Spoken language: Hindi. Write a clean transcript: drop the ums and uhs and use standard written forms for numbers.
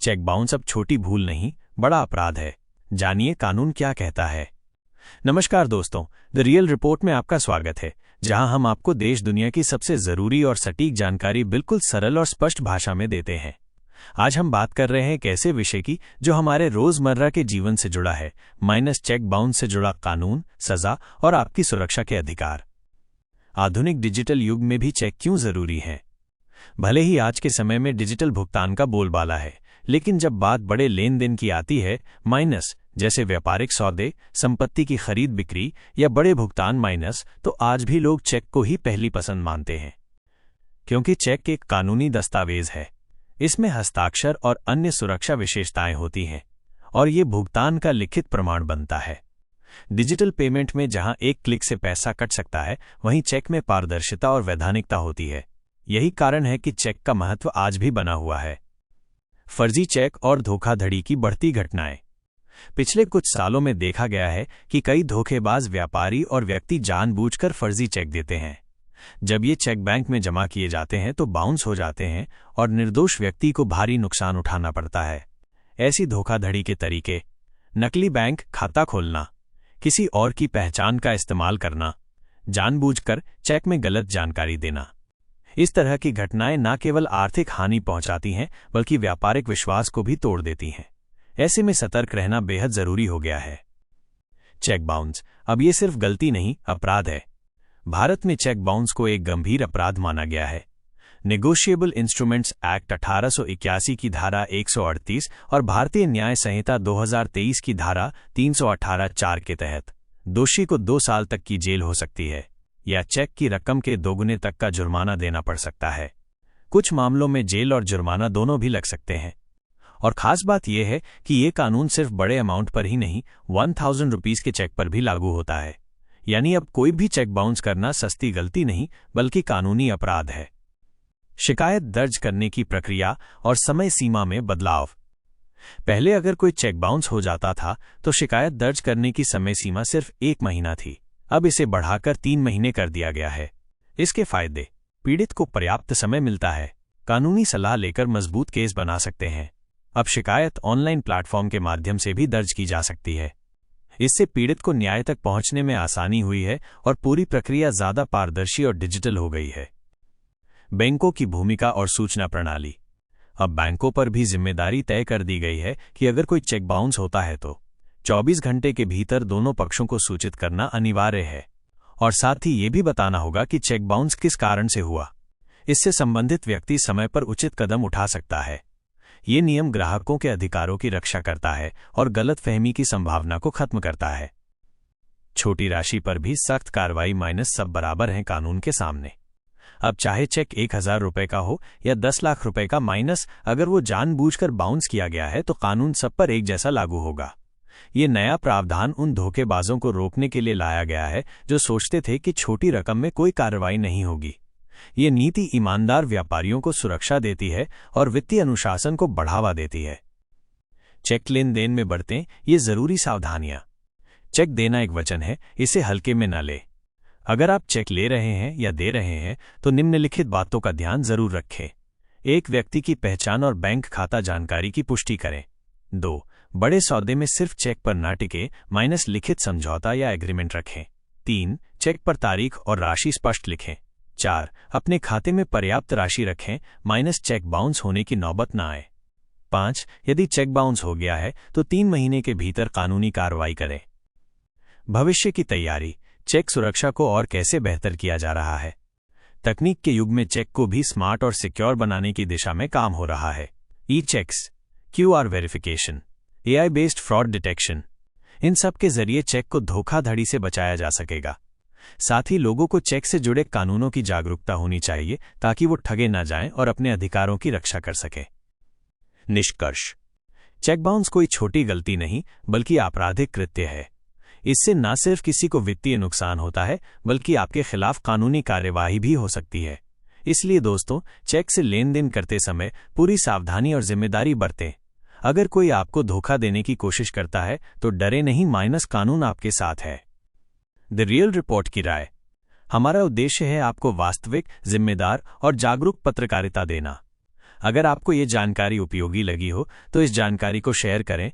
चेक बाउंस अब छोटी भूल नहीं, बड़ा अपराध है। जानिए कानून क्या कहता है। नमस्कार दोस्तों, द रियल रिपोर्ट में आपका स्वागत है, जहां हम आपको देश दुनिया की सबसे जरूरी और सटीक जानकारी बिल्कुल सरल और स्पष्ट भाषा में देते हैं। आज हम बात कर रहे हैं एक ऐसे विषय की जो हमारे रोजमर्रा के जीवन से जुड़ा है, माइनस चेक बाउंस से जुड़ा कानून, सजा और आपकी सुरक्षा के अधिकार। आधुनिक डिजिटल युग में भी चेक क्यों जरूरी है? भले ही आज के समय में डिजिटल भुगतान का बोलबाला है, लेकिन जब बात बड़े लेन देन की आती है, माइनस जैसे व्यापारिक सौदे, संपत्ति की खरीद बिक्री या बड़े भुगतान माइनस, तो आज भी लोग चेक को ही पहली पसंद मानते हैं। क्योंकि चेक एक कानूनी दस्तावेज है, इसमें हस्ताक्षर और अन्य सुरक्षा विशेषताएं होती हैं और ये भुगतान का लिखित प्रमाण बनता है। डिजिटल पेमेंट में जहां एक क्लिक से पैसा कट सकता है, वहीं चेक में पारदर्शिता और वैधानिकता होती है। यही कारण है कि चेक का महत्व आज भी बना हुआ है। फर्जी चेक और धोखाधड़ी की बढ़ती घटनाएं। पिछले कुछ सालों में देखा गया है कि कई धोखेबाज व्यापारी और व्यक्ति जानबूझकर फर्जी चेक देते हैं। जब ये चेक बैंक में जमा किए जाते हैं तो बाउंस हो जाते हैं और निर्दोष व्यक्ति को भारी नुकसान उठाना पड़ता है। ऐसी धोखाधड़ी के तरीके: नकली बैंक खाता खोलना, किसी और की पहचान का इस्तेमाल करना, जानबूझकर चेक में गलत जानकारी देना। इस तरह की घटनाएं न केवल आर्थिक हानि पहुंचाती हैं, बल्कि व्यापारिक विश्वास को भी तोड़ देती हैं। ऐसे में सतर्क रहना बेहद जरूरी हो गया है। चेक बाउंस अब ये सिर्फ गलती नहीं, अपराध है। भारत में चेक बाउंस को एक गंभीर अपराध माना गया है। नेगोशिएबल इंस्ट्रूमेंट्स एक्ट 1881 की धारा 138 और भारतीय न्याय संहिता 2023 की धारा 318(4) के तहत दोषी को 2 साल तक की जेल हो सकती है या चेक की रकम के दोगुने तक का जुर्माना देना पड़ सकता है। कुछ मामलों में जेल और जुर्माना दोनों भी लग सकते हैं। और खास बात यह है कि ये कानून सिर्फ बड़े अमाउंट पर ही नहीं, 1000 रुपीस के चेक पर भी लागू होता है। यानी अब कोई भी चेक बाउंस करना सस्ती गलती नहीं, बल्कि कानूनी अपराध है। शिकायत दर्ज करने की प्रक्रिया और समय सीमा में बदलाव। पहले अगर कोई चेक बाउंस हो जाता था तो शिकायत दर्ज करने की समय सीमा सिर्फ 1 महीना थी। अब इसे बढ़ाकर 3 महीने कर दिया गया है। इसके फायदे: पीड़ित को पर्याप्त समय मिलता है, कानूनी सलाह लेकर मजबूत केस बना सकते हैं। अब शिकायत ऑनलाइन प्लेटफॉर्म के माध्यम से भी दर्ज की जा सकती है। इससे पीड़ित को न्याय तक पहुंचने में आसानी हुई है और पूरी प्रक्रिया ज्यादा पारदर्शी और डिजिटल हो गई है। बैंकों की भूमिका और सूचना प्रणाली। अब बैंकों पर भी जिम्मेदारी तय कर दी गई है कि अगर कोई चेक बाउंस होता है तो 24 घंटे के भीतर दोनों पक्षों को सूचित करना अनिवार्य है और साथ ही ये भी बताना होगा कि चेक बाउंस किस कारण से हुआ। इससे संबंधित व्यक्ति समय पर उचित कदम उठा सकता है। ये नियम ग्राहकों के अधिकारों की रक्षा करता है और गलतफहमी की संभावना को खत्म करता है। छोटी राशि पर भी सख्त कार्रवाई, माइनस सब बराबर हैं कानून के सामने। अब चाहे चेक 1000 रुपए का हो या 10 लाख रुपए का, माइनस अगर वो जानबूझकर बाउंस किया गया है तो कानून सब पर एक जैसा लागू होगा। ये नया प्रावधान उन धोखेबाजों को रोकने के लिए लाया गया है जो सोचते थे कि छोटी रकम में कोई कार्रवाई नहीं होगी। ये नीति ईमानदार व्यापारियों को सुरक्षा देती है और वित्तीय अनुशासन को बढ़ावा देती है। चेक लेन देन में बरतें ये जरूरी सावधानियां। चेक देना एक वचन है, इसे हल्के में न ले। अगर आप चेक ले रहे हैं या दे रहे हैं तो निम्नलिखित बातों का ध्यान जरूर रखें। 1. व्यक्ति की पहचान और बैंक खाता जानकारी की पुष्टि करें। 2. बड़े सौदे में सिर्फ चेक पर न टिके, माइनस लिखित समझौता या एग्रीमेंट रखें। 3. चेक पर तारीख और राशि स्पष्ट लिखें। 4. अपने खाते में पर्याप्त राशि रखें, माइनस चेक बाउंस होने की नौबत न आए। 5. यदि चेक बाउंस हो गया है तो 3 महीने के भीतर कानूनी कार्रवाई करें। भविष्य की तैयारी। चेक सुरक्षा को और कैसे बेहतर किया जा रहा है? तकनीक के युग में चेक को भी स्मार्ट और सिक्योर बनाने की दिशा में काम हो रहा है। E cheques, QR verification, AI based fraud detection, इन सब के जरिए चेक को धोखाधड़ी से बचाया जा सकेगा। साथ ही लोगों को चेक से जुड़े कानूनों की जागरूकता होनी चाहिए ताकि वो ठगे न जाएं और अपने अधिकारों की रक्षा कर सकें। निष्कर्ष: चेक बाउंस कोई छोटी गलती नहीं, बल्कि आपराधिक कृत्य है। इससे न सिर्फ किसी को वित्तीय नुकसान होता है, बल्कि आपके खिलाफ कानूनी कार्यवाही भी हो सकती है। इसलिए दोस्तों, चेक से लेन देन करते समय पूरी सावधानी और जिम्मेदारी बरतें। अगर कोई आपको धोखा देने की कोशिश करता है तो डरे नहीं, माइनस कानून आपके साथ है। द रियल रिपोर्ट की राय। हमारा उद्देश्य है आपको वास्तविक, जिम्मेदार और जागरूक पत्रकारिता देना। अगर आपको ये जानकारी उपयोगी लगी हो तो इस जानकारी को शेयर करें